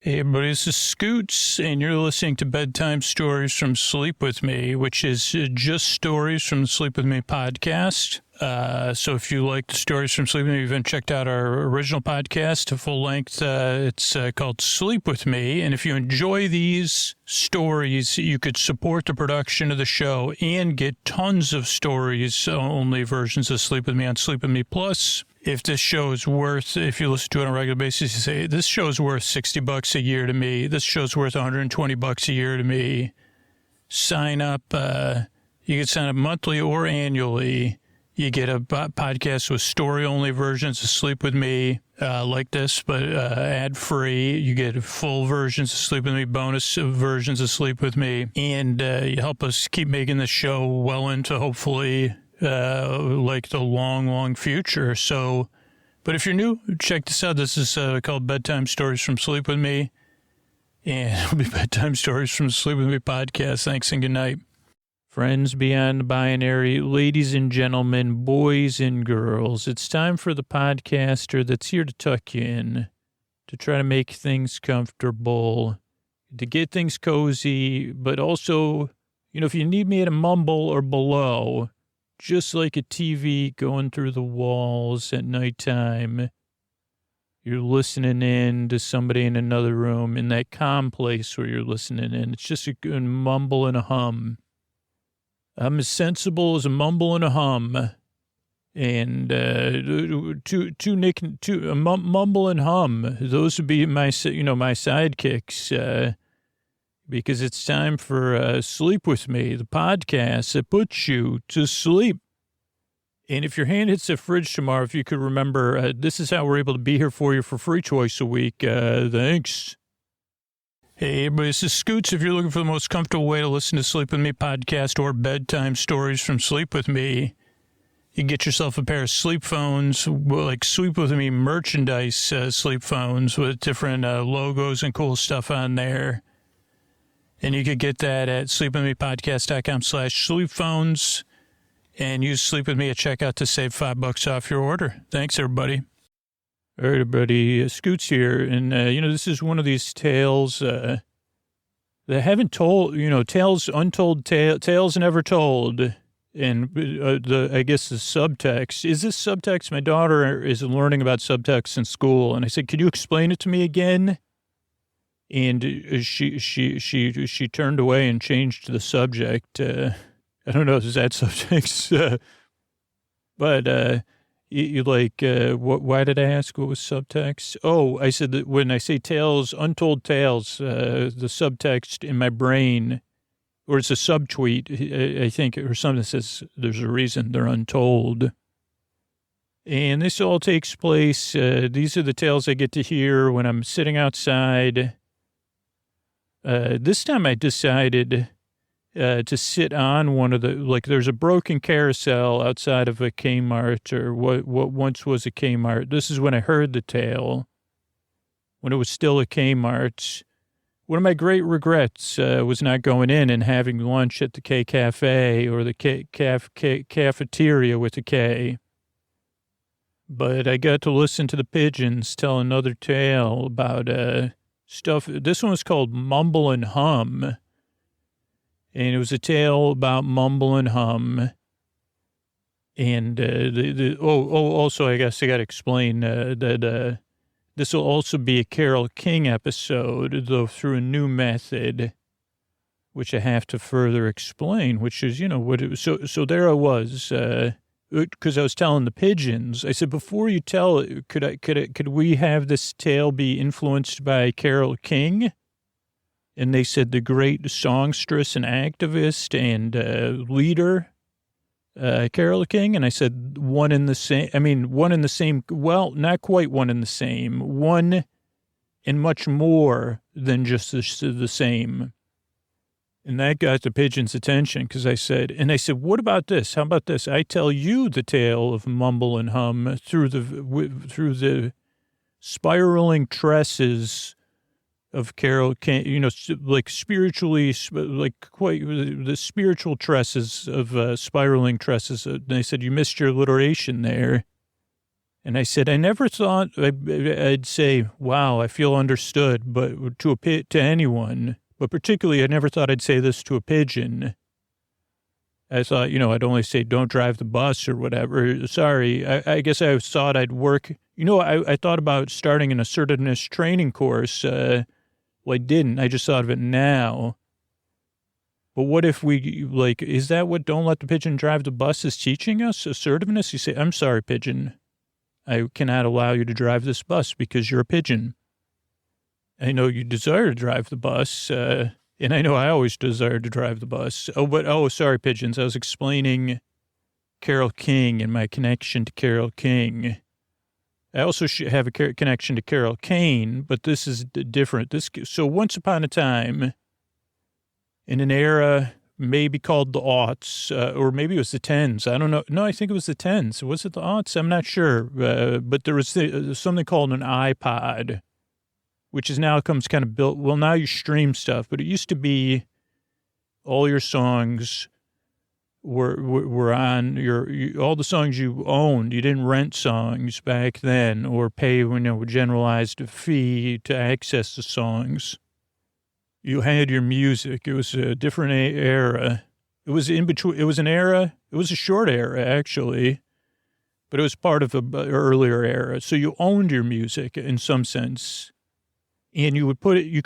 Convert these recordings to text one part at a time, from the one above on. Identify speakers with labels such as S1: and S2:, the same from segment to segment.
S1: Hey everybody, this is Scoots, and you're listening to Bedtime Stories from Sleep With Me, which is just stories from the Sleep With Me podcast. So if you like the stories from Sleep With Me, you've even checked out our original podcast, a full length. It's called Sleep With Me. And if you enjoy these stories, you could support the production of the show and get tons of stories-only versions of Sleep With Me on Sleep With Me Plus. If this show is worth, if you listen to it on a regular basis, you say, this show is worth $60 a year to me. This show's worth $120 a year to me. Sign up. You can sign up monthly or annually. You get a podcast with story-only versions of Sleep With Me, like this, but ad-free. You get full versions of Sleep With Me, bonus versions of Sleep With Me. And you help us keep making the show well into, hopefully, like the long future. So, but if you're new, check this out. This is called Bedtime Stories from Sleep With Me. And it'll be Bedtime Stories from Sleep With Me podcast. Thanks and good night. Friends beyond the binary, ladies and gentlemen, boys and girls, it's time for the podcaster that's here to tuck you in, to try to make things comfortable, to get things cozy, but also, if you need me at a mumble or below, just like a TV going through the walls at nighttime, you're listening in to somebody in another room, in that calm place where you're listening in. It's just a good mumble and a hum. I'm as sensible as a mumble and a hum. And mumble and hum, those would be my sidekicks, because it's time for Sleep With Me, the podcast that puts you to sleep. And if your hand hits the fridge tomorrow, if you could remember, this is how we're able to be here for you for free twice a week. Thanks. Hey, everybody, this is Scoots. If you're looking for the most comfortable way to listen to Sleep With Me podcast or Bedtime Stories from Sleep With Me, you can get yourself a pair of sleep phones, like Sleep With Me merchandise sleep phones with different logos and cool stuff on there. And you could get that at sleepwithmepodcast.com/sleepphones and use Sleep With Me at checkout to save $5 off your order. Thanks, everybody. All right, everybody. Scoots here. And, this is one of these tales that haven't told, tales, untold tales never told. And I guess the subtext, is this subtext? My daughter is learning about subtext in school. And I said, could you explain it to me again? And she turned away and changed the subject. I don't know if it's that subject, but why did I ask what was subtext? Oh, I said that when I say tales, untold tales, the subtext in my brain, or it's a subtweet, I think, or something that says there's a reason they're untold. And this all takes place, these are the tales I get to hear when I'm sitting outside. This time I decided to sit on one of the, there's a broken carousel outside of a Kmart, or what once was a Kmart. This is when I heard the tale, when it was still a Kmart. One of my great regrets was not going in and having lunch at the K Cafe or the cafeteria with a K. But I got to listen to the pigeons tell another tale about stuff. This one was called Mumble and Hum. And it was a tale about Mumble and Hum. And also, I guess I got to explain that this will also be a Carole King episode, though through a new method, which I have to further explain, which is, what it was. So there I was, because I was telling the pigeons. I said, before you tell it, could we have this tale be influenced by Carole King? And they said the great songstress and activist and leader, Carole King. And I said, one in the same, well, not quite one in the same, one and much more than just the same. And that got the pigeon's attention because I said, what about this? How about this? I tell you the tale of Mumble and Hum through the spiraling tresses of Carole King, spiritually, quite the spiritual tresses of spiraling tresses. They said, you missed your alliteration there. And I said, I never thought I'd say, wow, I feel understood, but to anyone, but particularly I never thought I'd say this to a pigeon. I thought, I'd only say, don't drive the bus or whatever. Sorry. I guess I thought I'd work. I thought about starting an assertiveness training course. Well, I didn't. I just thought of it now. But what if is that what don't let the pigeon drive the bus is teaching us? Assertiveness? You say, I'm sorry, pigeon. I cannot allow you to drive this bus because you're a pigeon. I know you desire to drive the bus, and I know I always desire to drive the bus. Sorry, pigeons. I was explaining Carole King and my connection to Carole King. I also have a connection to Carole Kane, but this is different. So once upon a time, in an era maybe called the aughts, or maybe it was the tens. I don't know. No, I think it was the tens. Was it the aughts? I'm not sure. But there was something called an iPod, which is now comes kind of built. Well, now you stream stuff, but it used to be all your songs were on all the songs you owned. You didn't rent songs back then or pay a generalized fee to access the songs. You had your music. It was a different era. It was in between. It was an era. It was a short era, actually, but it was part of an earlier era. So you owned your music in some sense, and you could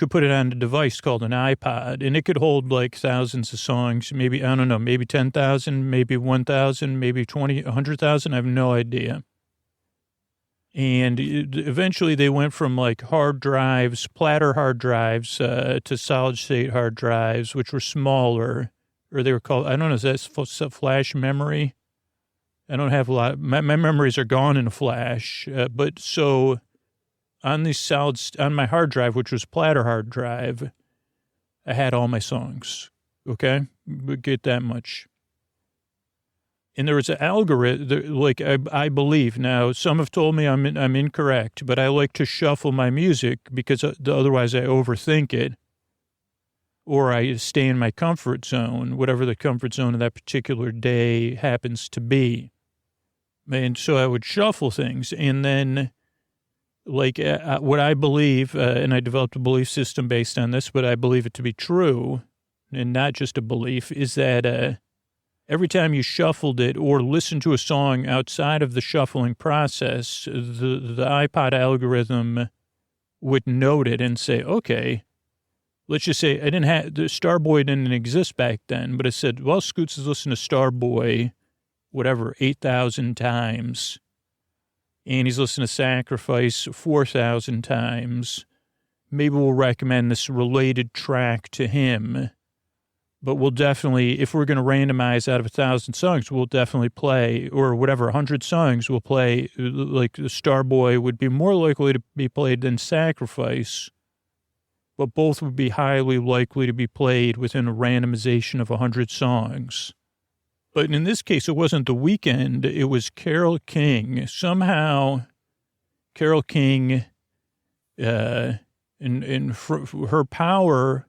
S1: put it on a device called an iPod, and it could hold like thousands of songs. Maybe, I don't know, maybe 10,000, maybe 1,000, maybe 100,000. I have no idea. And eventually they went from like hard drives, platter hard drives, to solid state hard drives, which were smaller, or they were called, I don't know, is that flash memory? I don't have a lot. My memories are gone in a flash. But so on my hard drive, which was platter hard drive, I had all my songs. Okay. We get that much. And there was an algorithm, I believe. Now, some have told me I'm incorrect, but I like to shuffle my music because otherwise I overthink it, or I stay in my comfort zone, whatever the comfort zone of that particular day happens to be. And so I would shuffle things, and then, what I believe, and I developed a belief system based on this, but I believe it to be true, and not just a belief, is that every time you shuffled it or listened to a song outside of the shuffling process, the iPod algorithm would note it and say, okay, let's just say the Starboy didn't exist back then, but it said, well, Scoots has listened to Starboy, 8,000 times. And he's listened to Sacrifice 4,000 times. Maybe we'll recommend this related track to him. But we'll definitely, if we're going to randomize out of 1,000 songs, we'll definitely play, or 100 songs we'll play, like the Starboy would be more likely to be played than Sacrifice, but both would be highly likely to be played within a randomization of 100 songs. But in this case, it wasn't The Weeknd, it was Carole King. Somehow, Carole King, in her power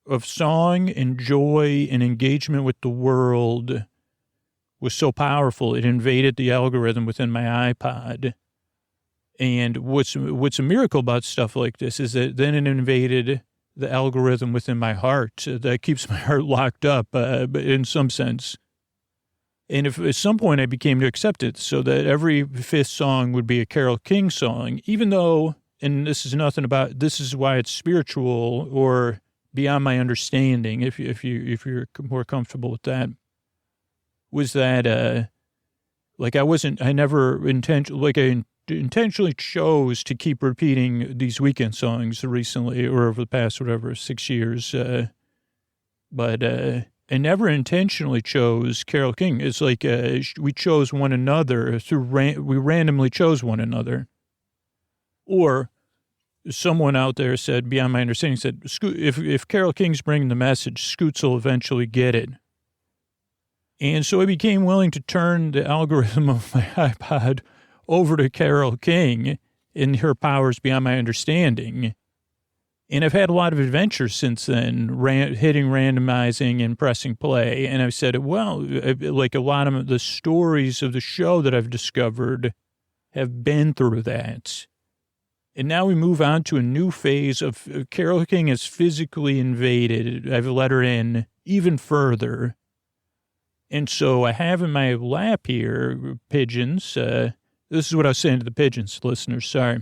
S1: of song and joy and engagement with the world was so powerful, it invaded the algorithm within my iPod. And what's a miracle about stuff like this is that then it invaded the algorithm within my heart that keeps my heart locked up, in some sense. And if at some point I became to accept it, so that every fifth song would be a Carole King song, even though, and this is why it's spiritual or beyond my understanding, if you're more comfortable with that, was that I intentionally chose to keep repeating these Weeknd songs recently or over the past 6 years, but I never intentionally chose Carole King. It's like we chose one another we randomly chose one another, or someone out there said, beyond my understanding, said, if Carole King's bringing the message, Scoots will eventually get it. And so I became willing to turn the algorithm of my iPod over to Carole King in her powers beyond my understanding. And I've had a lot of adventures since then, hitting randomizing and pressing play. And I've said, well, like a lot of the stories of the show that I've discovered have been through that. And now we move on to a new phase of Carole King has physically invaded. I've let her in even further. And so I have in my lap here, pigeons. This is what I was saying to the pigeons, listeners. Sorry.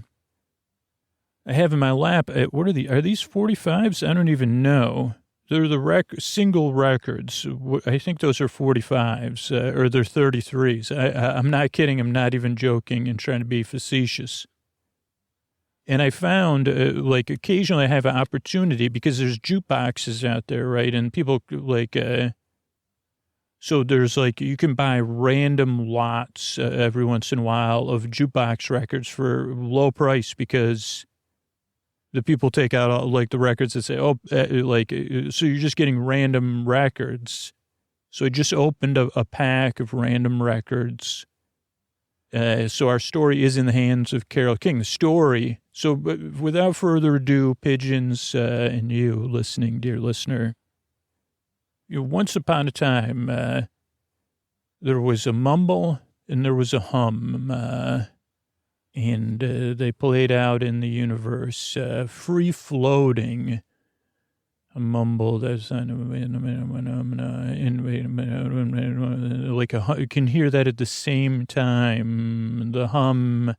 S1: I have in my lap, what are these 45s? I don't even know. They're the single records. I think those are 45s, or they're 33s. I'm not kidding. I'm not even joking and trying to be facetious. And I found, occasionally I have an opportunity because there's jukeboxes out there, right? And people, so there's, you can buy random lots every once in a while of jukebox records for low price because the people take out, the records that say, so you're just getting random records. So I just opened a pack of random records. So our story is in the hands of Carole King. The story. So without further ado, pigeons and you listening, dear listener, once upon a time, there was a mumble and there was a hum, and they played out in the universe, free floating. A mumble that's you can hear that at the same time. The hum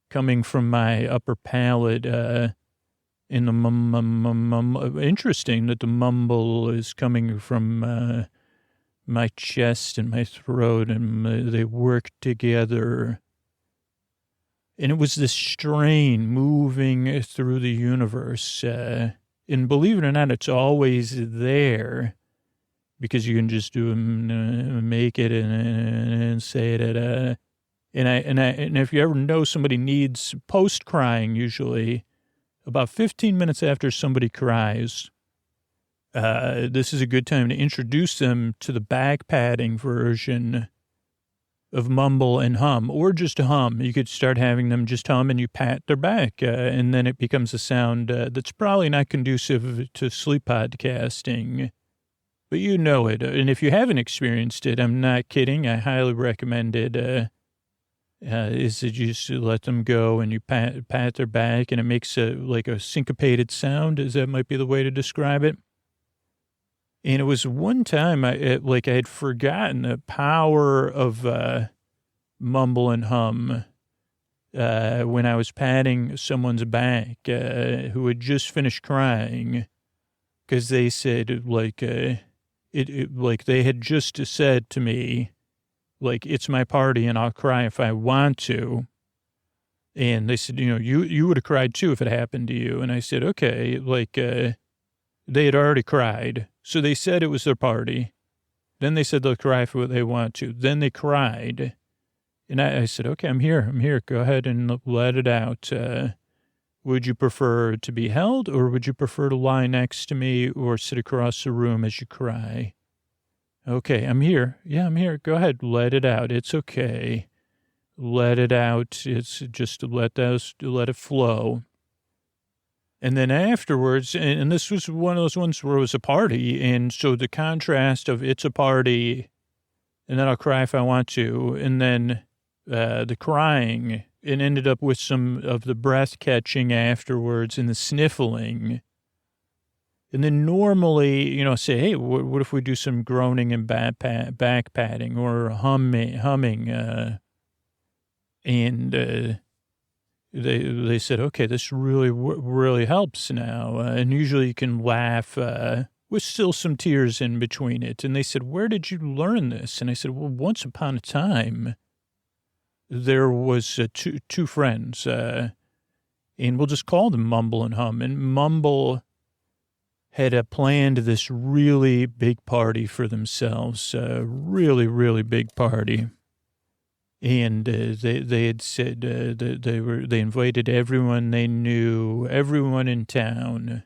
S1: coming from my upper palate, in the interesting that the mumble is coming from my chest and my throat, and they work together. And it was this strain moving through the universe. And believe it or not, it's always there because you can just make it and say it. And if you ever know somebody needs post-crying, usually about 15 minutes after somebody cries, this is a good time to introduce them to the back padding version of Mumble and Hum, or just hum. You could start having them just hum and you pat their back, and then it becomes a sound that's probably not conducive to sleep podcasting, but you know it. And if you haven't experienced it, I'm not kidding. I highly recommend it. Is to just let them go and you pat their back, and it makes a syncopated sound, as that might be the way to describe it. And it was one time I had forgotten the power of Mumble and Hum when I was patting someone's back who had just finished crying, because they said they had just said to me, it's my party and I'll cry if I want to. And they said, you would have cried too if it happened to you. And I said, okay, they had already cried. So they said it was their party. Then they said they'll cry for what they want to. Then they cried. And I said, okay, I'm here. Go ahead and let it out. Would you prefer to be held, or would you prefer to lie next to me or sit across the room as you cry? Okay, I'm here. Yeah, I'm here. Go ahead. Let it out. It's okay. Let it out. It's just let it flow. And then afterwards, and this was one of those ones where it was a party, and so the contrast of it's a party, and then I'll cry if I want to, and then the crying, it ended up with some of the breath catching afterwards and the sniffling. And then normally, say, hey, what if we do some groaning and back patting or humming, and they said, okay, this really helps now. And usually you can laugh with still some tears in between it. And they said, where did you learn this? And I said, well, once upon a time, there was two friends, and we'll just call them Mumble and Hum. And Mumble had planned this really big party for themselves, really, really big party. And they had said they invited everyone they knew, everyone in town.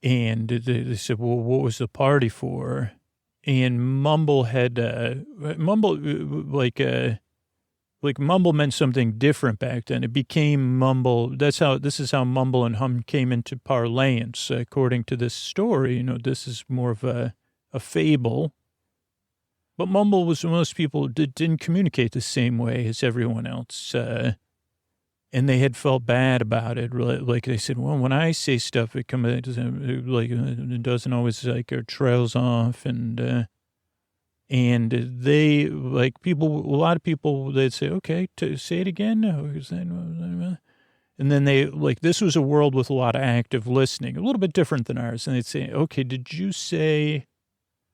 S1: And they said, well, what was the party for? And Mumble had Mumble Mumble meant something different back then. It became Mumble. This is how Mumble and Hum came into parlance, according to this story. This is more of a fable. But Mumble was one of those people that didn't communicate the same way as everyone else. And they had felt bad about it. Like they said, well, when I say stuff, it it doesn't always like or trails off. And they like people, a lot of people, they'd say, okay, say it again. And then they like, this was a world with a lot of active listening, a little bit different than ours. And they'd say, okay, did you say,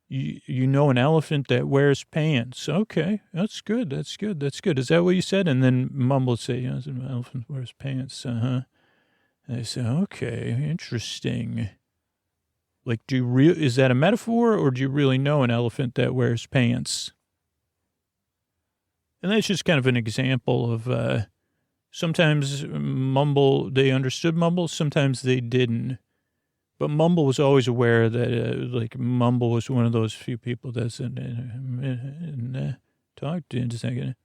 S1: you know an elephant that wears pants? Okay, that's good. Is that what you said? And then Mumble would say, yes, an elephant wears pants. And I say, okay, interesting. Like, is that a metaphor, or do you really know an elephant that wears pants? And that's just kind of an example of sometimes Mumble, they understood Mumble, sometimes they didn't. But Mumble was always aware that, Mumble was one of those few people that's talked in a second,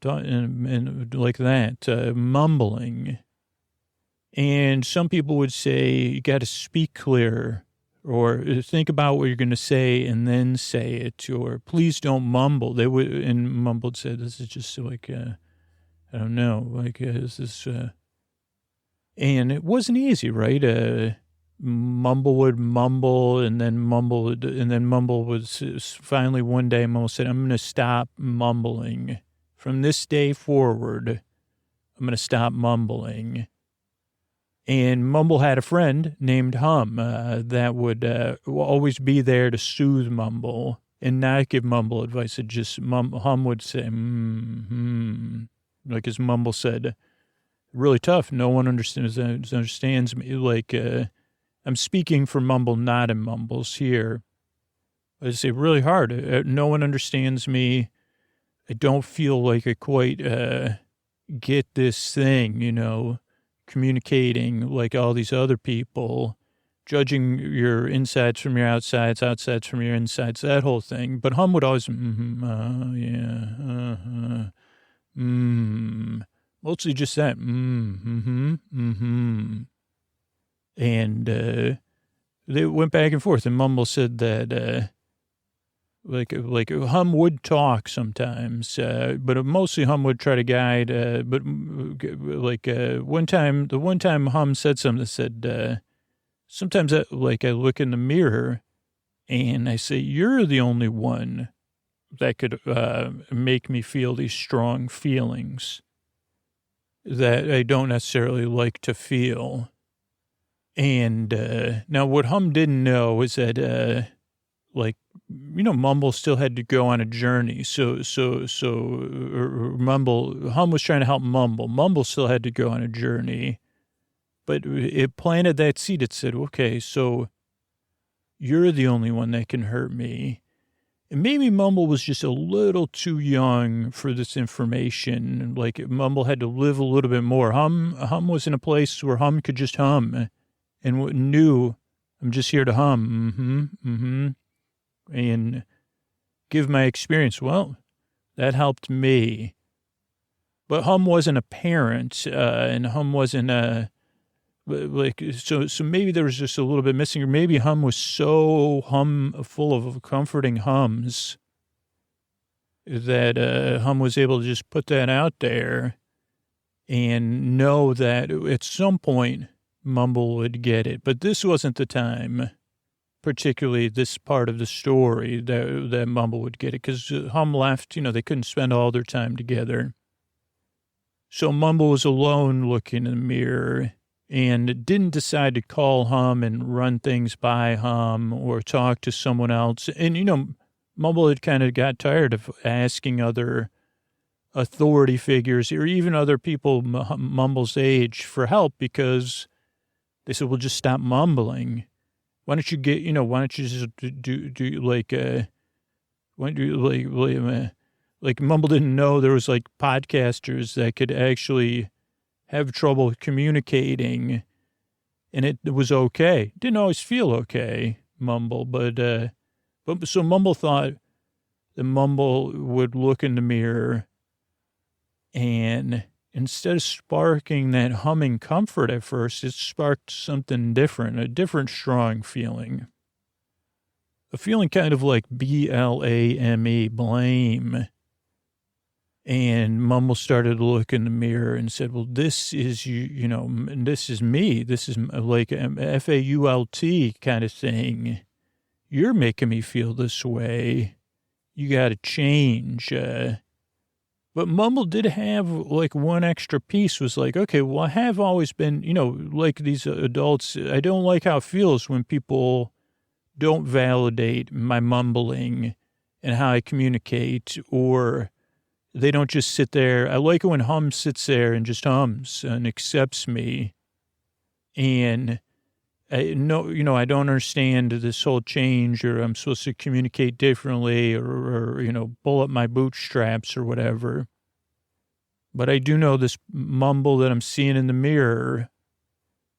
S1: and like that, mumbling. And some people would say, you got to speak clear, or think about what you're going to say and then say it, or please don't mumble. They would, and Mumble said, this is just like, I don't know, this is, and it wasn't easy, right? Mumble would mumble, and then Mumble was finally one day, Mumble said, I'm going to stop mumbling. From this day forward, I'm going to stop mumbling. And Mumble had a friend named Hum that would always be there to soothe Mumble and not give Mumble advice. It just, Hum would say, like as Mumble said, really tough. No one understands me. I'm speaking for Mumble, not in Mumbles here. I say really hard. No one understands me. I don't feel like I quite get this thing, communicating like all these other people, judging your insides from your outsides, outsides from your insides, that whole thing. But Hum would always, mostly just that, And they went back and forth, and Mumble said that like Hum would talk sometimes, but mostly Hum would try to guide. But the one time Hum said something that said, sometimes I look in the mirror and I say, you're the only one that could make me feel these strong feelings that I don't necessarily like to feel. And now what Hum didn't know is that, Mumble still had to go on a journey. So Hum was trying to help Mumble. Mumble still had to go on a journey. But it planted that seed. It said, okay, so you're the only one that can hurt me. And maybe Mumble was just a little too young for this information. Like Mumble had to live a little bit more. Hum was in a place where Hum could just hum. And knew, I'm just here to hum, and give my experience. Well, that helped me. But Hum wasn't a parent, and Hum wasn't so maybe there was just a little bit missing, or maybe Hum was so full of comforting hums that Hum was able to just put that out there and know that at some point, Mumble would get it. But this wasn't the time, particularly this part of the story, that Mumble would get it, because Hum left, they couldn't spend all their time together. So Mumble was alone looking in the mirror and didn't decide to call Hum and run things by Hum or talk to someone else. And, Mumble had kind of got tired of asking other authority figures or even other people Mumble's age for help, because they said, well, just stop mumbling. Why don't you why don't you just Mumble didn't know there was podcasters that could actually have trouble communicating, and it was okay. Didn't always feel okay, Mumble, but so Mumble thought that Mumble would look in the mirror, and instead of sparking that humming comfort at first, it sparked something different, a different strong feeling. a feeling kind of like BLAME, blame. And Mumble started to look in the mirror and said, well, this is this is me. This is like FAULT kind of thing. You're making me feel this way. You got to change. But Mumble did have like one extra piece was like, okay, well, I have always been, like these adults. I don't like how it feels when people don't validate my mumbling and how I communicate, or they don't just sit there. I like it when Hum sits there and just hums and accepts me. And I don't understand this whole change, or I'm supposed to communicate differently, or pull up my bootstraps or whatever. But I do know this Mumble that I'm seeing in the mirror.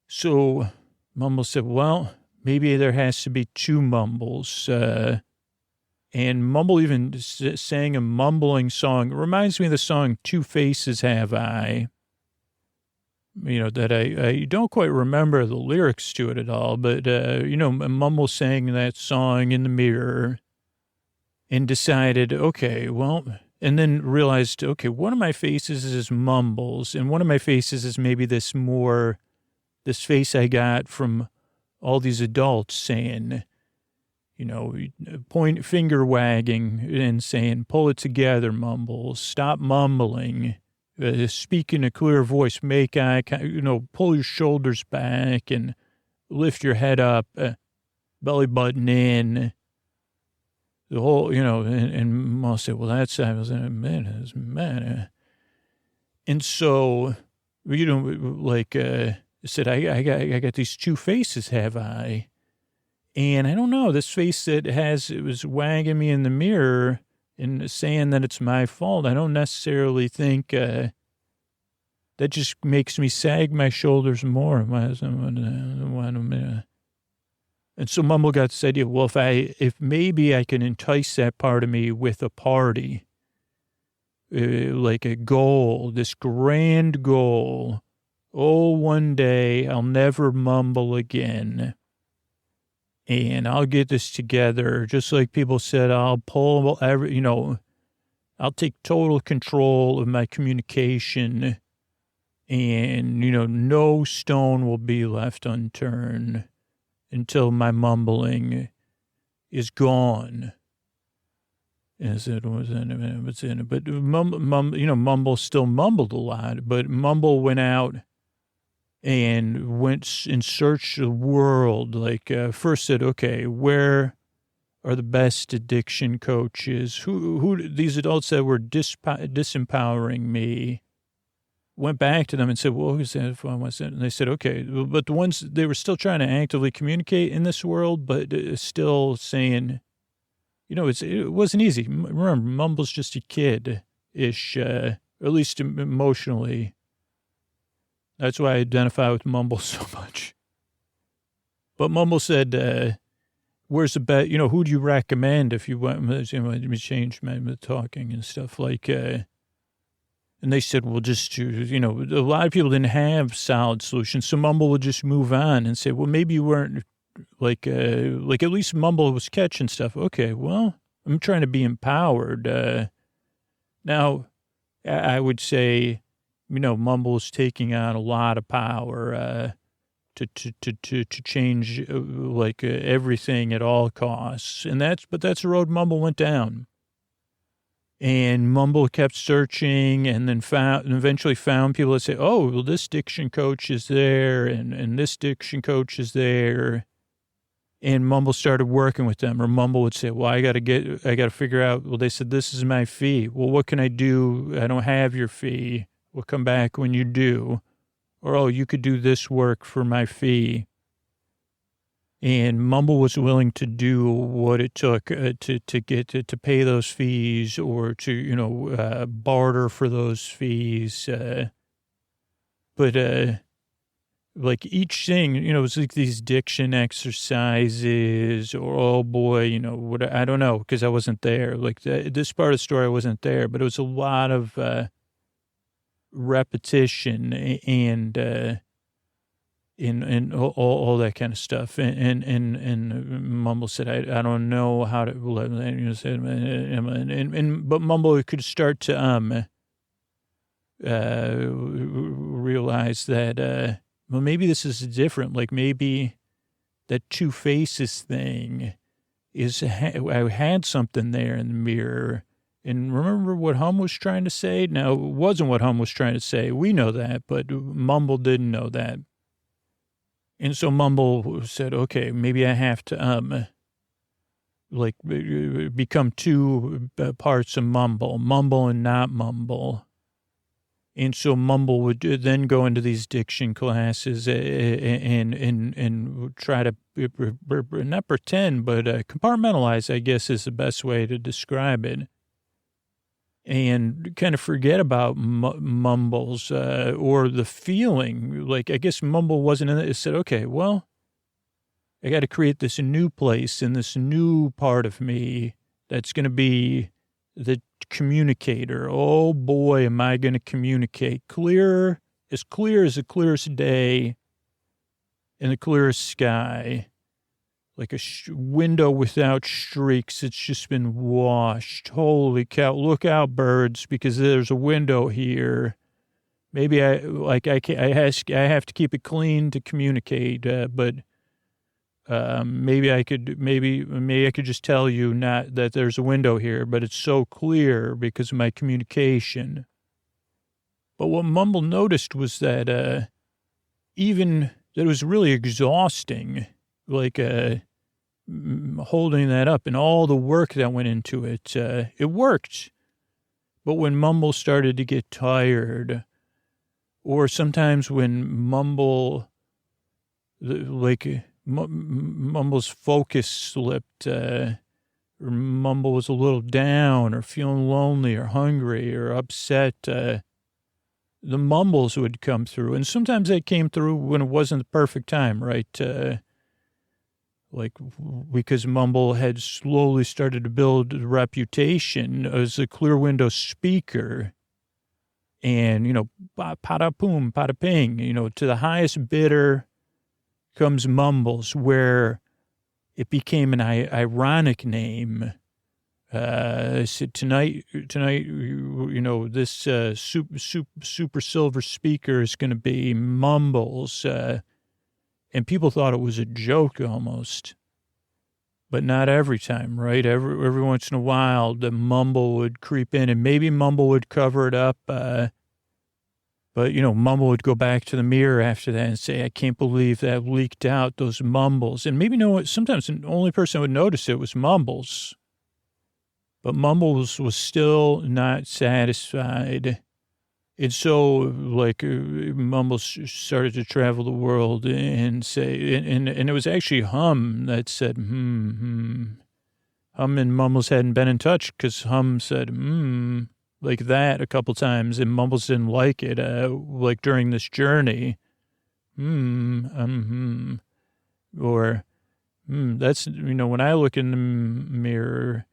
S1: So Mumble said, well, maybe there has to be two Mumbles. And Mumble even sang a mumbling song. It reminds me of the song Two Faces Have I. That I don't quite remember the lyrics to it at all. But, Mumble sang that song in the mirror and decided, okay, well, and then realized, okay, one of my faces is Mumbles. And one of my faces is maybe this face I got from all these adults saying, point finger wagging and saying, pull it together, Mumbles. Stop mumbling. Speak in a clear voice. Make eye, pull your shoulders back and lift your head up, belly button in. The whole, and Mumble said, well, I was in a minute. And so, said, I got these two faces, have I? And I don't know, this face that it was wagging me in the mirror and saying that it's my fault. I don't necessarily think that just makes me sag my shoulders more. And so Mumble got this idea, well, if maybe I can entice that part of me with a party, like a goal, this grand goal. Oh, one day I'll never mumble again. And I'll get this together. Just like people said, I'll I'll take total control of my communication, and, no stone will be left unturned until my mumbling is gone. But Mumble still mumbled a lot, but Mumble went out and went in search of the world. First said, okay, where are the best addiction coaches? Who these adults that were disempowering me? Went back to them and said, well, who's that? And they said, okay, but the ones, they were still trying to actively communicate in this world, but still saying, it wasn't easy. Remember, Mumble's just a kid-ish, at least emotionally. That's why I identify with Mumble so much. But Mumble said, where's the bet? Who do you recommend if you want to change my talking and stuff and they said, well, just to, a lot of people didn't have solid solutions. So Mumble would just move on and say, well, maybe you weren't like at least Mumble was catching stuff. Okay, well, I'm trying to be empowered. Now, I would say, Mumble's taking on a lot of power to change everything at all costs, and that's the road Mumble went down. And Mumble kept searching, and then eventually found people that say, oh, well, this diction coach is there, and this diction coach is there. And Mumble started working with them, or Mumble would say, well, I got to figure out, well, they said, this is my fee. Well, what can I do? I don't have your fee. We'll come back when you do. Or, oh, you could do this work for my fee. And Mumble was willing to do what it took to pay those fees, or to, barter for those fees. But each thing, it was like these diction exercises, or, oh boy, what, I don't know, because I wasn't there. This part of the story, I wasn't there, but it was a lot of repetition, and and all that kind of stuff. And Mumble said, I don't know how to, but Mumble could start to realize that, well, maybe this is different. Like maybe that two faces thing is, I had something there in the mirror. And remember what Hum was trying to say? Now, it wasn't what Hum was trying to say. We know that, but Mumble didn't know that. And so Mumble said, okay, maybe I have to, become two parts of Mumble and not Mumble. And so Mumble would then go into these diction classes and try to not pretend, but compartmentalize, I guess is the best way to describe it. And kind of forget about Mumble's or the feeling. Like, I guess Mumble wasn't in it. It said, okay, well, I got to create this new place and this new part of me that's going to be the communicator. Oh, boy, am I going to communicate clear as the clearest day in the clearest sky. Like a window without streaks. It's just been washed. Holy cow. Look out, birds, because there's a window here. Maybe I have to keep it clean to communicate, but maybe I could just tell you not that there's a window here, but it's so clear because of my communication. But what Mumble noticed was that even that it was really exhausting, like holding that up and all the work that went into it. It worked. But when Mumble started to get tired, or sometimes when Mumble's focus slipped, or Mumble was a little down or feeling lonely or hungry or upset, the mumbles would come through. And sometimes they came through when it wasn't the perfect time, right? Because Mumble had slowly started to build a reputation as a clear window speaker. And, pada poom, pada ping, to the highest bidder comes Mumbles, where it became an ironic name. So tonight, this super silver speaker is going to be Mumbles. And people thought it was a joke almost, but not every time, right? Every once in a while, the Mumble would creep in, and maybe Mumble would cover it up. But Mumble would go back to the mirror after that and say, I can't believe that leaked out, those mumbles. And maybe sometimes the only person who would notice it was Mumbles. But Mumbles was still not satisfied. And so, Mumbles started to travel the world and say, and it was actually Hum that said, Hum and Mumbles hadn't been in touch because Hum said, like that a couple times, and Mumbles didn't like it, during this journey. Or, that's, when I look in the mirror,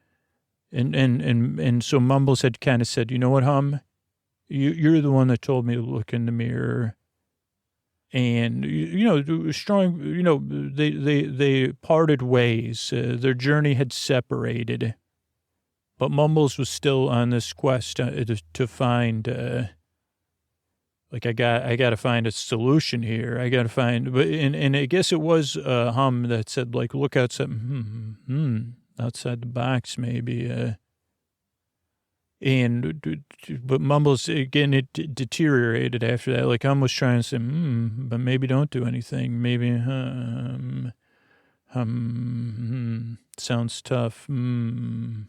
S1: and so Mumbles had kind of said, you know what, Hum? You're the one that told me to look in the mirror. And, strong, they parted ways. Their journey had separated. But Mumbles was still on this quest to find, I got to find a solution here. I got to find, and I guess it was Hum that said, look outside, outside the box, maybe. But Mumbles, again, it deteriorated after that. Like Hum was trying to say, but maybe don't do anything. Maybe, sounds tough. And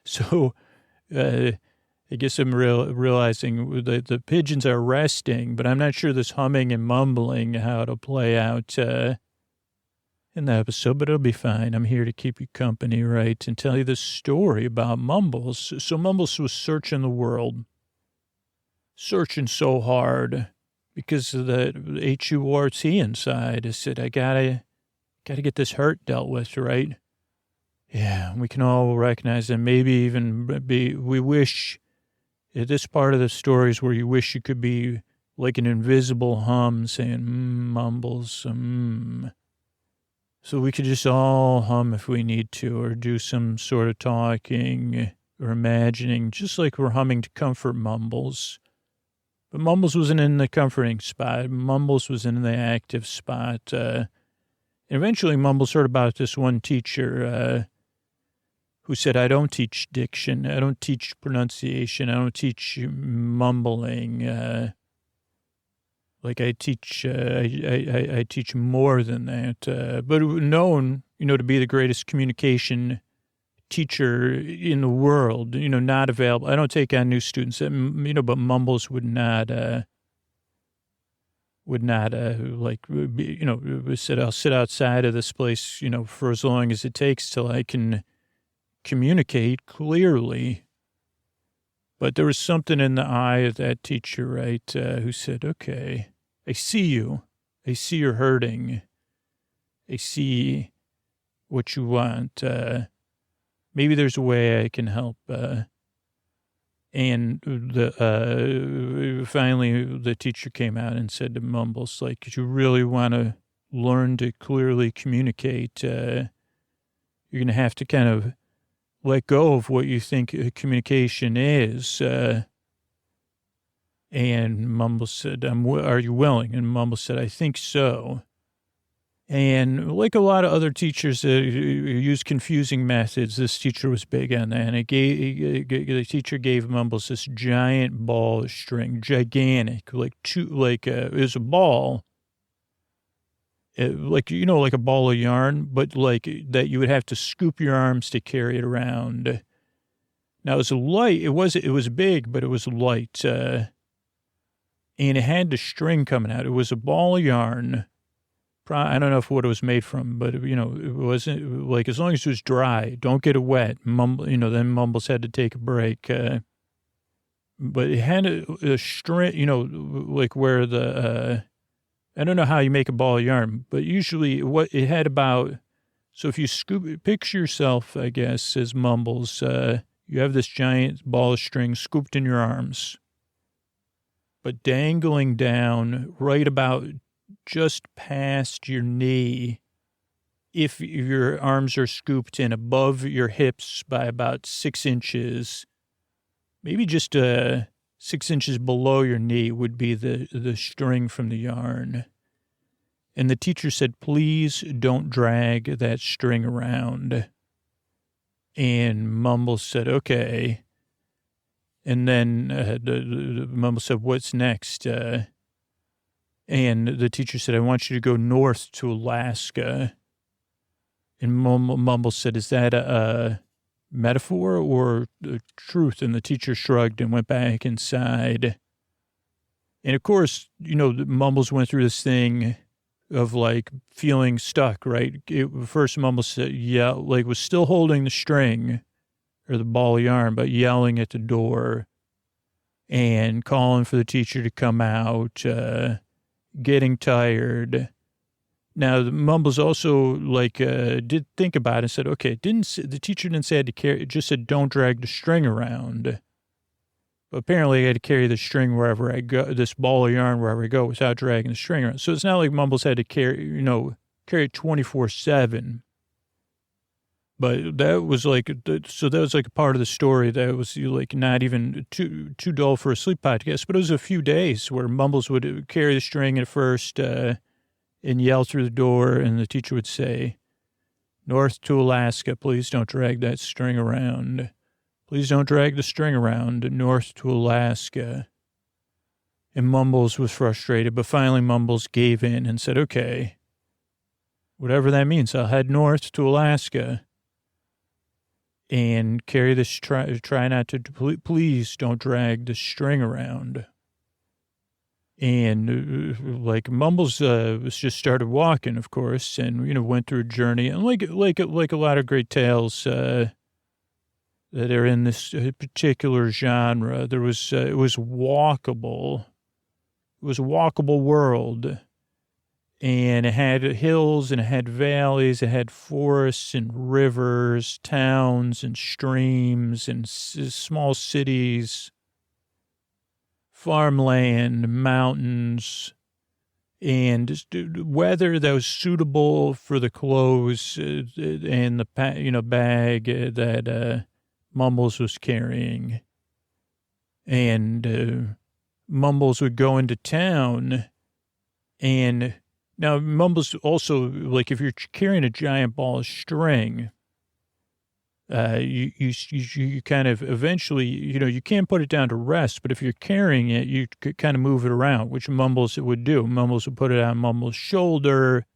S1: so I guess I'm realizing the pigeons are resting, but I'm not sure this humming and mumbling how to play out in the episode, but it'll be fine. I'm here to keep you company, right, and tell you this story about Mumbles. So Mumbles was searching the world, searching so hard because of the H-U-R-T inside. I said, I gotta get this hurt dealt with, right? Yeah, we can all recognize that. Maybe even we wish, this part of the story is where you wish you could be like an invisible hum saying, mumbles, So we could just all hum if we need to, or do some sort of talking or imagining, just like we're humming to comfort Mumbles. But Mumbles wasn't in the comforting spot. Mumbles was in the active spot. And eventually Mumbles heard about this one teacher who said, I don't teach diction. I don't teach pronunciation. I don't teach mumbling. Like I teach, I teach more than that. But known, to be the greatest communication teacher in the world, not available. I don't take on new students, but Mumbles would not said, I'll sit outside of this place, for as long as it takes till I can communicate clearly. But there was something in the eye of that teacher, right, who said, okay, I see you. I see you're hurting. I see what you want. Maybe there's a way I can help. And finally the teacher came out and said to Mumbles, like, you really want to learn to clearly communicate, you're going to have to kind of let go of what you think communication is. And Mumbles said, are you willing? And Mumbles said, I think so. And like a lot of other teachers that use confusing methods, this teacher was big on that. And the teacher gave Mumbles this giant ball of string, gigantic, it was a ball, like a ball of yarn, but like that you would have to scoop your arms to carry it around. Now it was light. It was big, but it was light. And it had the string coming out. It was a ball of yarn. I don't know what it was made from, but, it wasn't like, as long as it was dry, don't get it wet. Then Mumbles had to take a break. But it had a string, like where I don't know how you make a ball of yarn, but usually what it had about, so if you picture yourself, I guess, as Mumbles, you have this giant ball of string scooped in your arms, but dangling down right about just past your knee, if your arms are scooped in above your hips by about 6 inches, maybe just 6 inches below your knee would be the string from the yarn. And the teacher said, please don't drag that string around. And Mumbles said, okay. And then the Mumbles said, what's next? And the teacher said, I want you to go north to Alaska. And Mumbles said, is that a metaphor or the truth? And the teacher shrugged and went back inside. And of course, Mumbles went through this thing of like feeling stuck, right? First Mumbles said, was still holding the string or the ball of yarn, but yelling at the door and calling for the teacher to come out, getting tired. Now, the Mumbles also did think about it and said, okay, the teacher didn't say I had to carry, it just said don't drag the string around. But apparently I had to carry the string wherever I go, this ball of yarn wherever I go without dragging the string around. So it's not like Mumbles had to carry it 24/7. But that was so that was like a part of the story that was like not even too dull for a sleep podcast. But it was a few days where Mumbles would carry the string at first and yell through the door, and the teacher would say, north to Alaska, please don't drag that string around. Please don't drag the string around, north to Alaska. And Mumbles was frustrated, but finally Mumbles gave in and said, okay, whatever that means, I'll head north to Alaska and carry this, try not to, please don't drag the string around. And Mumbles was just started walking, of course, and, went through a journey. And like a lot of great tales that are in this particular genre, it was walkable. It was a walkable world. And it had hills and it had valleys, it had forests and rivers, towns and streams and small cities, farmland, mountains, and just weather that was suitable for the clothes and the bag that Mumbles was carrying. And Mumbles would go into town, and now Mumbles also, like, if you're carrying a giant ball of string, you kind of eventually, you can't put it down to rest, but if you're carrying it, you could kind of move it around, which Mumbles would do. Mumbles would put it on Mumbles' shoulder,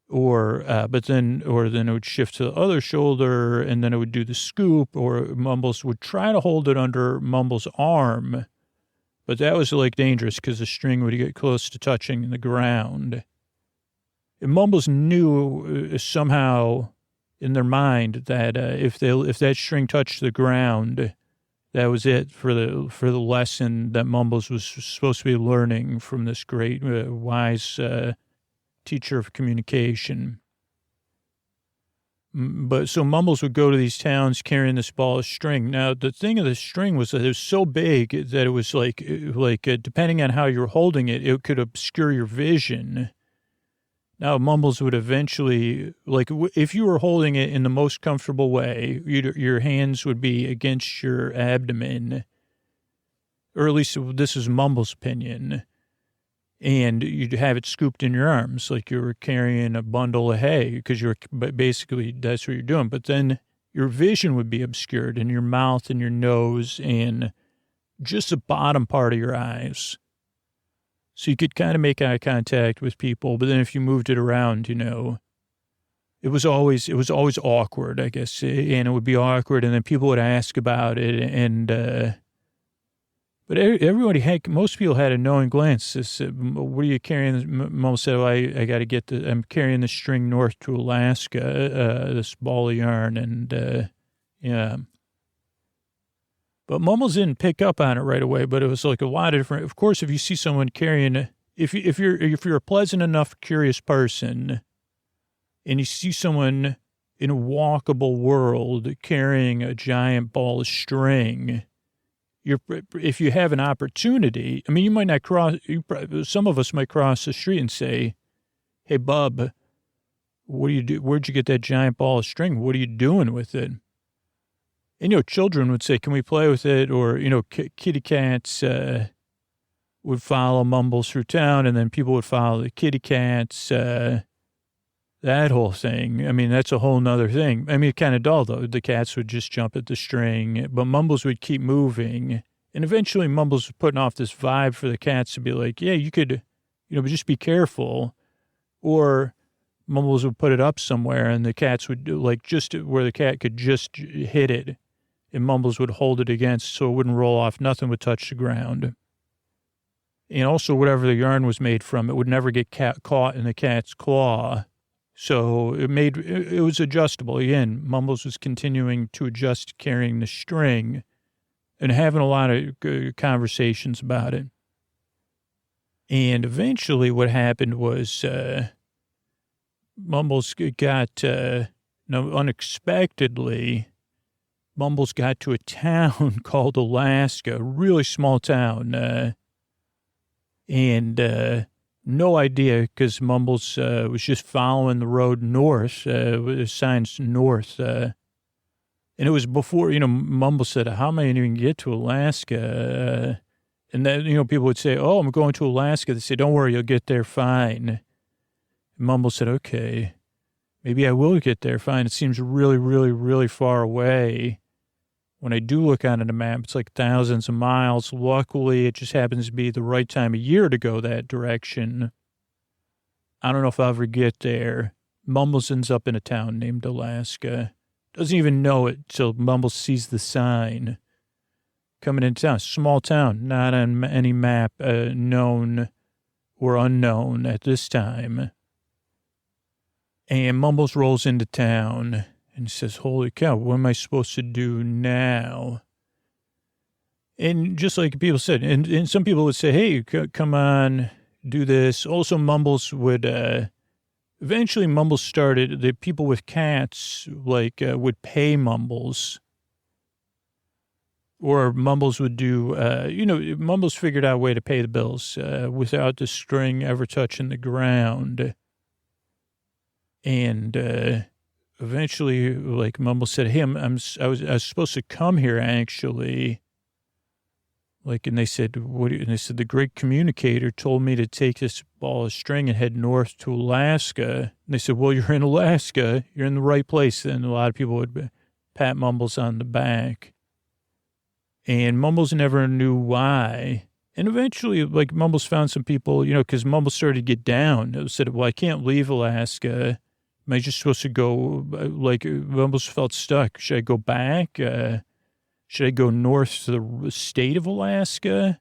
S1: or then it would shift to the other shoulder, and then it would do the scoop, or Mumbles would try to hold it under Mumbles' arm, but that was like dangerous because the string would get close to touching the ground. And Mumbles knew somehow in their mind that if that string touched the ground, that was it for the lesson that Mumbles was supposed to be learning from this great wise teacher of communication. But so Mumbles would go to these towns carrying this ball of string. Now, the thing of the string was that it was so big that it was like depending on how you're holding it, it could obscure your vision. Now, Mumbles would eventually, if you were holding it in the most comfortable way, your hands would be against your abdomen, or at least this is Mumbles' opinion, and you'd have it scooped in your arms like you were carrying a bundle of hay, because basically that's what you're doing. But then your vision would be obscured, and your mouth and your nose and just the bottom part of your eyes. So you could kind of make eye contact with people, but then if you moved it around, it was always awkward, I guess, and it would be awkward, and then people would ask about it, and but most people had a knowing glance. What are you carrying? Mom said, I got to I'm carrying the string north to Alaska, this ball of yarn, and yeah. But Mumbles didn't pick up on it right away, but it was like a lot of different. Of course, if you see someone carrying, if you're a pleasant enough, curious person, and you see someone in a walkable world carrying a giant ball of string, if you have an opportunity, I mean, you might not some of us might cross the street and say, "Hey, bub, what do you do? Where'd you get that giant ball of string? What are you doing with it?" And, children would say, "Can we play with it?" Or, kitty cats would follow Mumbles through town, and then people would follow the kitty cats, that whole thing. I mean, that's a whole nother thing. I mean, kind of dull, though. The cats would just jump at the string, but Mumbles would keep moving. And eventually Mumbles was putting off this vibe for the cats to be like, yeah, you could, but just be careful. Or Mumbles would put it up somewhere, and the cats would, just where the cat could just hit it. And Mumbles would hold it against so it wouldn't roll off. Nothing would touch the ground. And also whatever the yarn was made from, it would never get caught in the cat's claw. So it was adjustable. Again, Mumbles was continuing to adjust carrying the string and having a lot of conversations about it. And eventually what happened was Mumbles got, unexpectedly, Mumbles got to a town called Alaska, a really small town, and no idea because Mumbles was just following the road north, with signs north, and it was before, Mumbles said, "How am I going to even get to Alaska?" And then, people would say, "Oh, I'm going to Alaska." They say, "Don't worry, you'll get there fine." And Mumbles said, "Okay, maybe I will get there fine. It seems really, really, really far away. When I do look on the map, it's like thousands of miles. Luckily, it just happens to be the right time of year to go that direction. I don't know if I'll ever get there." Mumbles ends up in a town named Alaska. Doesn't even know it till Mumbles sees the sign coming into town. Small town, not on any map, known or unknown at this time. And Mumbles rolls into town and says, "Holy cow, what am I supposed to do now?" And just like people said, and some people would say, "Hey, come on, do this." Also, Mumbles would, eventually Mumbles started, the people with cats, would pay Mumbles. Or Mumbles would do, Mumbles figured out a way to pay the bills without the string ever touching the ground. And eventually, like, Mumbles said, hey, I was supposed to come here, actually. Like, and they said, and they said, the great communicator told me to take this ball of string and head north to Alaska. And they said, well, you're in Alaska. You're in the right place. And a lot of people would pat Mumbles on the back. And Mumbles never knew why. And eventually, like, Mumbles found some people, because Mumbles started to get down. They said, well, I can't leave Alaska. Am I just supposed to go, Mumbles felt stuck. Should I go back? Should I go north to the state of Alaska?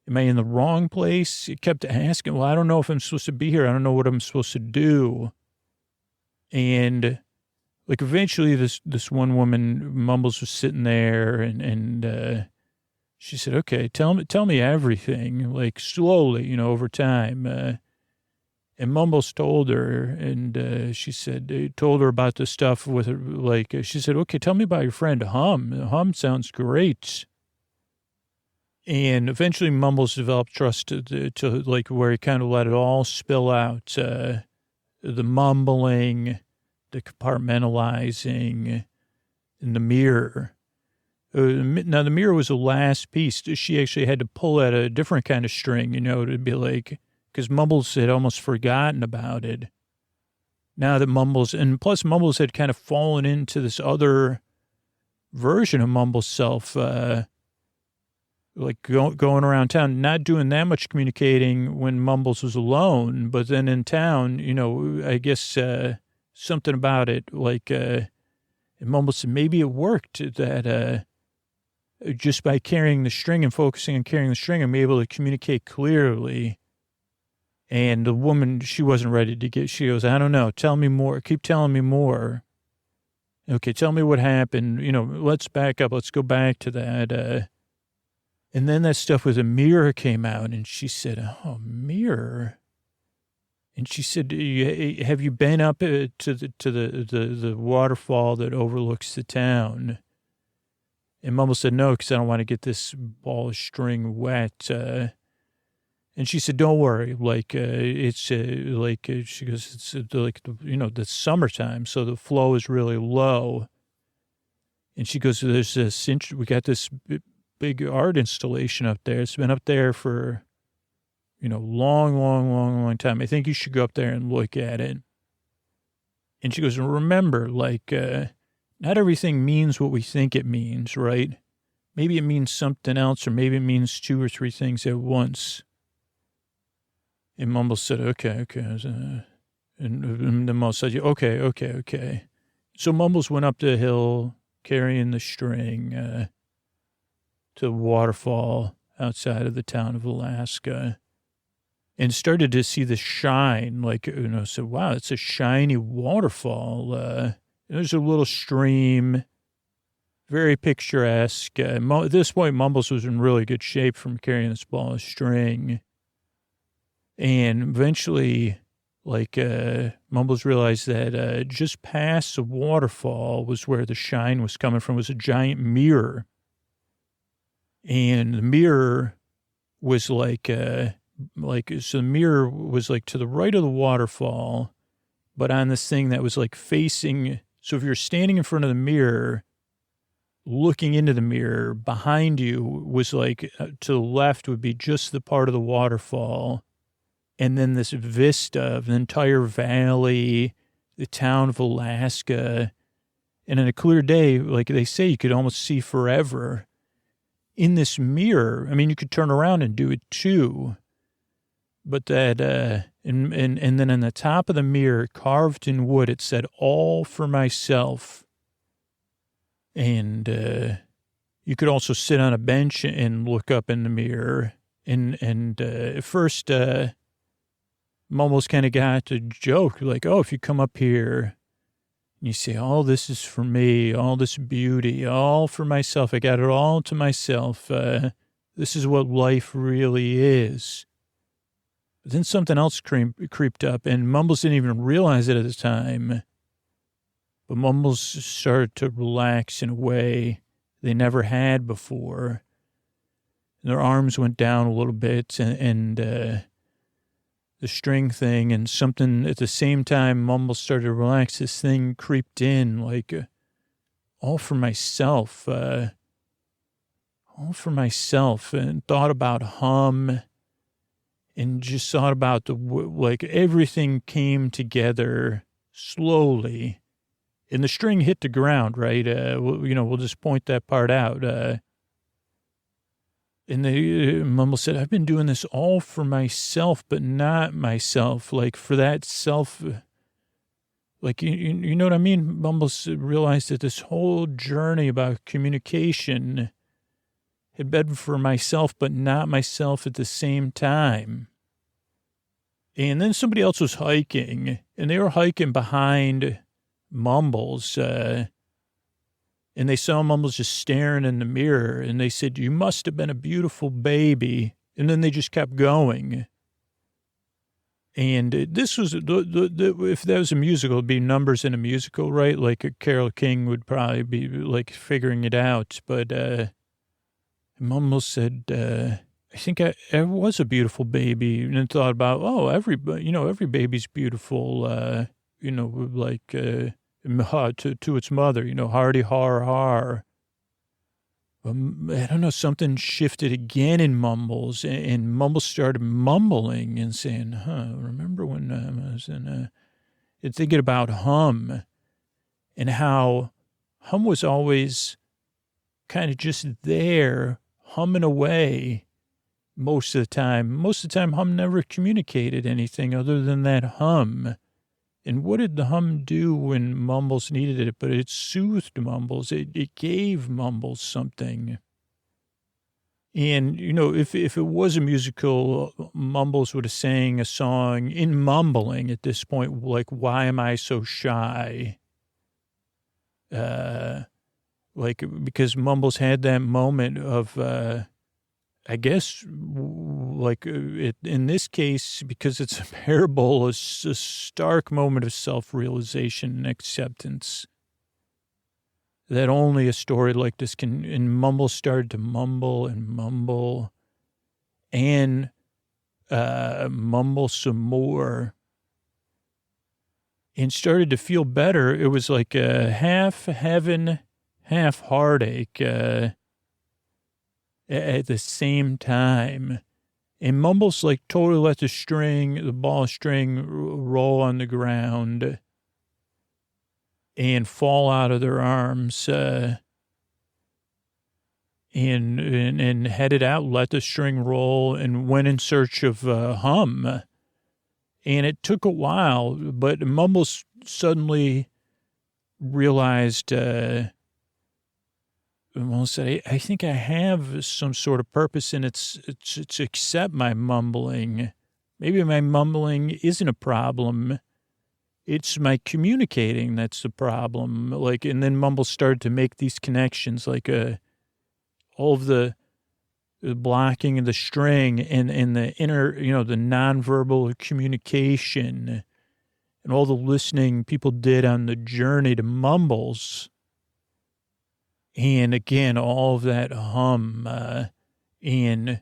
S1: Am I in the wrong place? It kept asking, well, I don't know if I'm supposed to be here. I don't know what I'm supposed to do. And like, eventually this one woman, Mumbles, was sitting there and she said, okay, tell me everything, like, slowly, over time. And Mumbles told her, and she said, told her about the stuff with her, like, she said, okay, tell me about your friend Hum. Hum sounds great. And eventually Mumbles developed trust to like, where he kind of let it all spill out. The mumbling, the compartmentalizing, and the mirror. Now, the mirror was the last piece. She actually had to pull at a different kind of string, to be like, because Mumbles had almost forgotten about it. Now that Mumbles, and plus Mumbles had kind of fallen into this other version of Mumbles' self, like going around town, not doing that much communicating when Mumbles was alone, but then in town, I guess something about it, like, and Mumbles said maybe it worked that just by carrying the string and focusing on carrying the string, I'm able to communicate clearly. And the woman, she wasn't ready to she goes, I don't know, tell me more, keep telling me more. Okay, tell me what happened, let's back up, let's go back to that. And then that stuff with a mirror came out, and she said, oh, mirror. And she said, have you been up to the waterfall that overlooks the town? And Mumble said, no, because I don't want to get this ball of string wet. And she said, don't worry. Like, she goes, it's like, the summertime. So the flow is really low. And she goes, we got this big art installation up there. It's been up there for, long time. I think you should go up there and look at it. And she goes, remember, like, not everything means what we think it means, right? Maybe it means something else, or maybe it means 2 or 3 things at once. And Mumble said, okay. And the Mumble said, okay. So Mumbles went up the hill carrying the string to the waterfall outside of the town of Alaska and started to see the shine, like, said, wow, it's a shiny waterfall. There's a little stream, very picturesque. At this point, Mumbles was in really good shape from carrying this ball of string. And eventually, like, Mumbles realized that just past the waterfall was where the shine was coming from, was a giant mirror. And the mirror was so the mirror was like to the right of the waterfall, but on this thing that was like facing. So if you're standing in front of the mirror, looking into the mirror, behind you was like to the left would be just the part of the waterfall. And then this vista of the entire valley, the town of Alaska. And on a clear day, like they say, you could almost see forever. In this mirror, I mean, you could turn around and do it too. But that, and then on the top of the mirror, carved in wood, it said, all for myself. And you could also sit on a bench and look up in the mirror. And at first, Mumbles kind of got to joke, like, oh, if you come up here and you say, all this is for me, all this beauty, all for myself, I got it all to myself. This is what life really is. But then something else creeped up, and Mumbles didn't even realize it at the time. But Mumbles started to relax in a way they never had before. And their arms went down a little bit, and the string thing, and something at the same time, Mumble started to relax. This thing creeped in, like, all for myself, and thought about Hum, and just thought about like everything came together slowly, and the string hit the ground, right? We'll just point that part out. And the Mumble said, I've been doing this all for myself, but not myself. Like, for that self, like, you know what I mean? Mumble realized that this whole journey about communication had been for myself, but not myself at the same time. And then somebody else was hiking, and they were hiking behind Mumbles, and they saw Mumbles just staring in the mirror, and they said, you must have been a beautiful baby. And then they just kept going. And this was, if that was a musical, it'd be numbers in a musical, right? Like Carole King would probably be like figuring it out. But Mumbles said, I think I was a beautiful baby, and then thought about, every baby's beautiful, like, to its mother, hardy har har. I don't know, something shifted again in Mumbles, and Mumbles started mumbling and saying, remember when I was and thinking about Hum, and how Hum was always kind of just there, humming away most of the time. Most of the time, Hum never communicated anything other than that hum. And what did the hum do when Mumbles needed it? But it soothed Mumbles. It gave Mumbles something. And, if it was a musical, Mumbles would have sang a song in mumbling at this point, like, why am I so shy? Because Mumbles had that moment of, I guess, like in this case, because it's a parable, it's a stark moment of self-realization and acceptance that only a story like this can. And Mumble started to mumble and mumble and mumble some more and started to feel better. It was like a half heaven, half heartache, at the same time. And Mumbles like totally let the ball string roll on the ground and fall out of their arms, and headed out, let the string roll, and went in search of Hum. And it took a while, but Mumbles suddenly realized, Well, said, I think I have some sort of purpose, and it's to accept my mumbling. Maybe my mumbling isn't a problem. It's my communicating that's the problem. Like, and then Mumble started to make these connections, like all of the blocking of the string and the inner, the nonverbal communication and all the listening people did on the journey to Mumbles. And again, all of that hum, and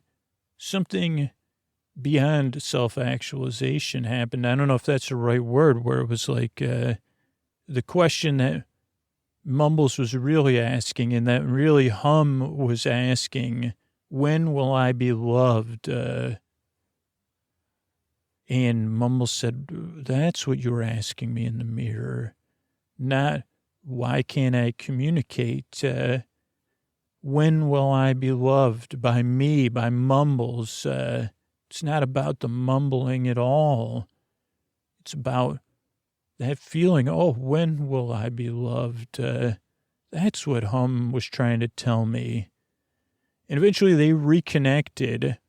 S1: something beyond self-actualization happened. I don't know if that's the right word, where it was like the question that Mumbles was really asking, and that really Hum was asking, when will I be loved? And Mumbles said, that's what you were asking me in the mirror, not why can't I communicate? When will I be loved by me, by Mumbles? It's not about the mumbling at all. It's about that feeling, when will I be loved? That's what Hum was trying to tell me. And eventually they reconnected,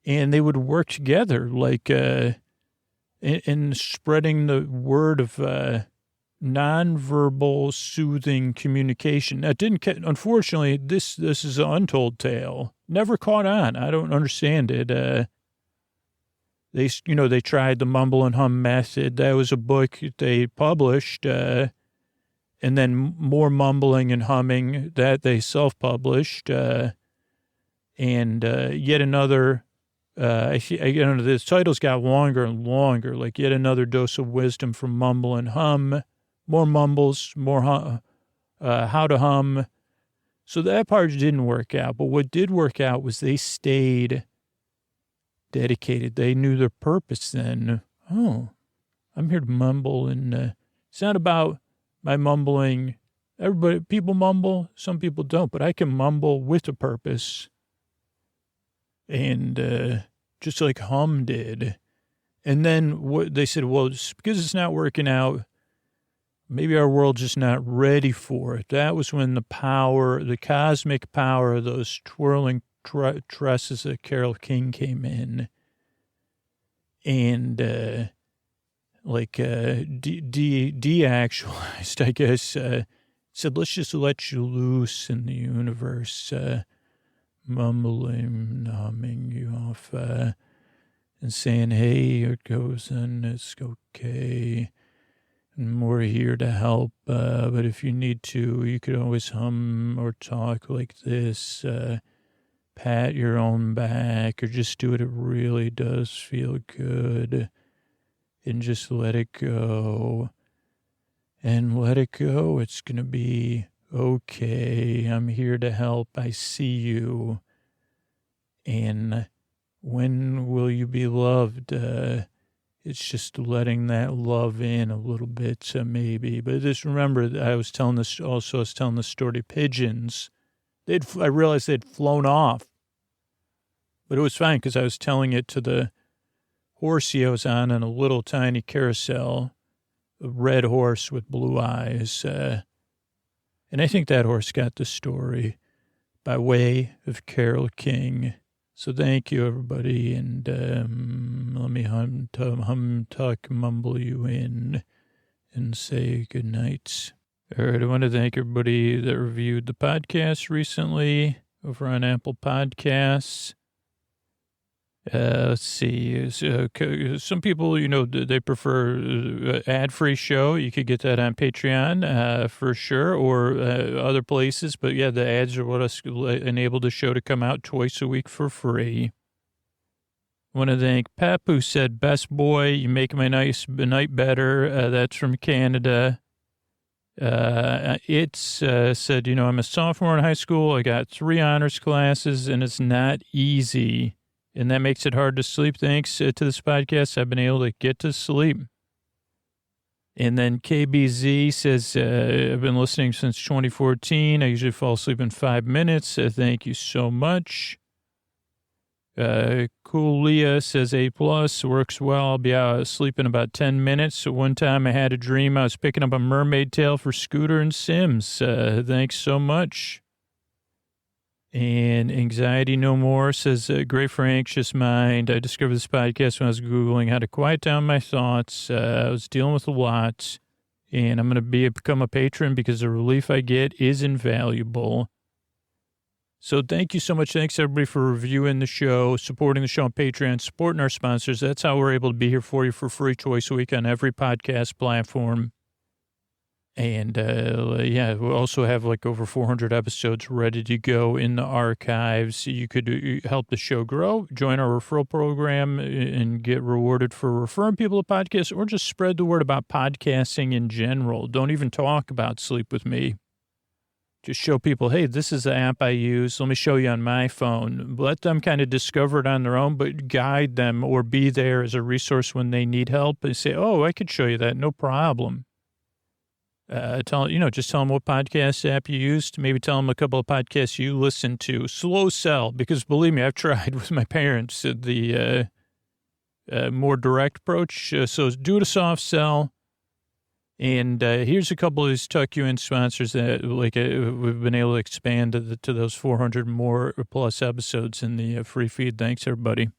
S1: and they would work together, like in spreading the word of nonverbal soothing communication. That didn't, unfortunately, this is an untold tale. Never caught on. I don't understand it. They tried the Mumble and Hum method. That was a book they published, and And then more mumbling and humming that they self-published. And yet another, the titles got longer and longer, like yet another dose of wisdom from Mumble and Hum. More mumbles, more how to hum. So that part didn't work out. But what did work out was they stayed dedicated. They knew their purpose then. Oh, I'm here to mumble. And it's not about my mumbling. People mumble. Some people don't. But I can mumble with a purpose. And just like Hum did. And then they said, well, because it's not working out, maybe our world's just not ready for it. That was when the cosmic power of those twirling tresses of Carole King came in. And de-actualized, I guess, said, let's just let you loose in the universe, mumbling, humming you off, and saying, hey, it goes and it's okay. And we're here to help, but if you need to, you could always hum or talk like this, pat your own back, or just do it. It really does feel good, and just let it go. And let it go. It's going to be okay. I'm here to help. I see you. And when will you be loved? It's just letting that love in a little bit, maybe. But just remember, I was telling the story to pigeons. I realized they'd flown off. But it was fine because I was telling it to the horsey I was on a little tiny carousel, a red horse with blue eyes. And I think that horse got the story by way of Carole King. So thank you, everybody, and let me mumble you in and say good night. All right, I want to thank everybody that reviewed the podcast recently over on Apple Podcasts. Let's see. Some people, they prefer ad-free show. You could get that on Patreon for sure, or other places. But yeah, the ads are what enable the show to come out twice a week for free. I want to thank Pep, who said, best boy, you make my night better. That's from Canada. It's said, I'm a sophomore in high school. I got 3 honors classes, and it's not easy. And that makes it hard to sleep. Thanks to this podcast, I've been able to get to sleep. And then KBZ says, I've been listening since 2014. I usually fall asleep in 5 minutes. Thank you so much. Cool Leah says A+, works well. I'll be out asleep in about 10 minutes. So one time I had a dream I was picking up a mermaid tail for Scooter and Sims. Thanks so much. And Anxiety No More says, great for anxious mind. I discovered this podcast when I was Googling how to quiet down my thoughts. I was dealing with a lot, and I'm going to become a patron because the relief I get is invaluable. So thank you so much. Thanks, everybody, for reviewing the show, supporting the show on Patreon, supporting our sponsors. That's how we're able to be here for you for free twice a week on every podcast platform. And, we also have like over 400 episodes ready to go in the archives. You could help the show grow, join our referral program, and get rewarded for referring people to podcasts, or just spread the word about podcasting in general. Don't even talk about Sleep With Me. Just show people, hey, this is the app I use. Let me show you on my phone. Let them kind of discover it on their own, but guide them or be there as a resource when they need help and say, oh, I could show you that. No problem. Just tell them what podcast app you used. Maybe tell them a couple of podcasts you listen to. Slow sell, because believe me, I've tried with my parents the more direct approach. So do it a soft sell. And here's a couple of these Tuck You In sponsors that we've been able to expand to those 400 more plus episodes in the free feed. Thanks, everybody.